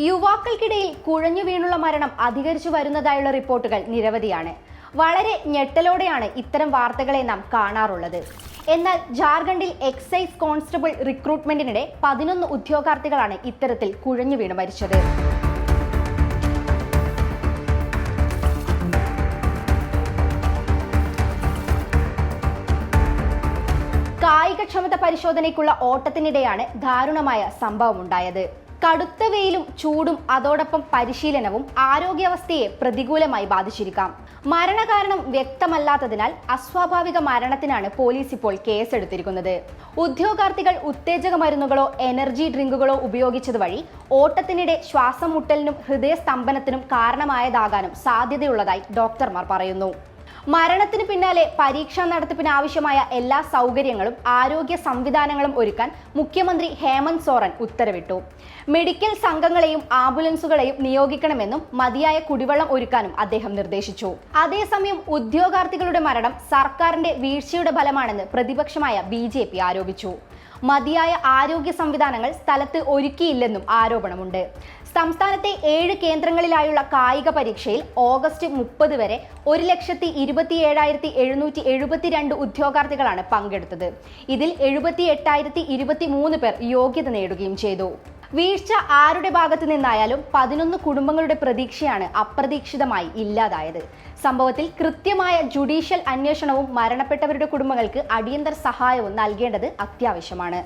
യുവാക്കൾക്കിടയിൽ കുഴഞ്ഞു വീണുള്ള മരണം അധികരിച്ചു വരുന്നതായുള്ള റിപ്പോർട്ടുകൾ നിരവധിയാണ്. വളരെ ഞെട്ടലോടെയാണ് ഇത്തരം വാർത്തകളെ നാം കാണാറുള്ളത്. എന്നാൽ ജാർഖണ്ഡിൽ എക്സൈസ് കോൺസ്റ്റബിൾ റിക്രൂട്ട്മെന്റിനിടെ 11 ഉദ്യോഗാർത്ഥികളാണ് ഇത്തരത്തിൽ കുഴഞ്ഞു വീണ് മരിച്ചത്. കായികക്ഷമത പരിശോധനയ്ക്കുള്ള ഓട്ടത്തിനിടെയാണ് ദാരുണമായ സംഭവമുണ്ടായത്. കടുത്ത വെയിലും ചൂടും അതോടൊപ്പം പരിശീലനവും ആരോഗ്യാവസ്ഥയെ പ്രതികൂലമായി ബാധിച്ചിരിക്കാം. മരണകാരണം വ്യക്തമല്ലാത്തതിനാൽ അസ്വാഭാവിക മരണത്തിനാണ് പോലീസ് ഇപ്പോൾ കേസെടുത്തിരിക്കുന്നത്. ഉദ്യോഗാർത്ഥികൾ ഉത്തേജക മരുന്നുകളോ എനർജി ഡ്രിങ്കുകളോ ഉപയോഗിച്ചത് വഴി ഓട്ടത്തിനിടെ ശ്വാസം മുട്ടലിനും ഹൃദയസ്തംഭനത്തിനും കാരണമായതാകാനും സാധ്യതയുള്ളതായി ഡോക്ടർമാർ പറയുന്നു. മരണത്തിന് പിന്നാലെ പരീക്ഷാ നടത്തിപ്പിന് ആവശ്യമായ എല്ലാ സൗകര്യങ്ങളും ആരോഗ്യ സംവിധാനങ്ങളും ഒരുക്കാൻ മുഖ്യമന്ത്രി ഹേമന്ത് സോറൻ ഉത്തരവിട്ടു. മെഡിക്കൽ സംഘങ്ങളെയും ആംബുലൻസുകളെയും നിയോഗിക്കണമെന്നും മതിയായ കുടിവെള്ളം ഒരുക്കാനും അദ്ദേഹം നിർദ്ദേശിച്ചു. അതേസമയം ഉദ്യോഗാർത്ഥികളുടെ മരണം സർക്കാരിന്റെ വീഴ്ചയുടെ ഫലമാണെന്ന് പ്രതിപക്ഷമായ BJP ആരോപിച്ചു. മതിയായ ആരോഗ്യ സംവിധാനങ്ങൾ സ്ഥലത്ത് ഒരുക്കിയില്ലെന്നും ആരോപണമുണ്ട്. സംസ്ഥാനത്തെ 7 കേന്ദ്രങ്ങളിലായുള്ള കായിക പരീക്ഷയിൽ ഓഗസ്റ്റ് 30 വരെ 1,27,772 ഉദ്യോഗാർത്ഥികളാണ് പങ്കെടുത്തത്. ഇതിൽ 78,023 പേർ യോഗ്യത നേടുകയും ചെയ്തു. വീഴ്ച ആരുടെ ഭാഗത്തു നിന്നായാലും 11 കുടുംബങ്ങളുടെ പ്രതീക്ഷയാണ് അപ്രതീക്ഷിതമായി ഇല്ലാതായത്. സംഭവത്തിൽ കൃത്യമായ ജുഡീഷ്യൽ അന്വേഷണവും മരണപ്പെട്ടവരുടെ കുടുംബങ്ങൾക്ക് അടിയന്തര സഹായവും നൽകേണ്ടത് അത്യാവശ്യമാണ്.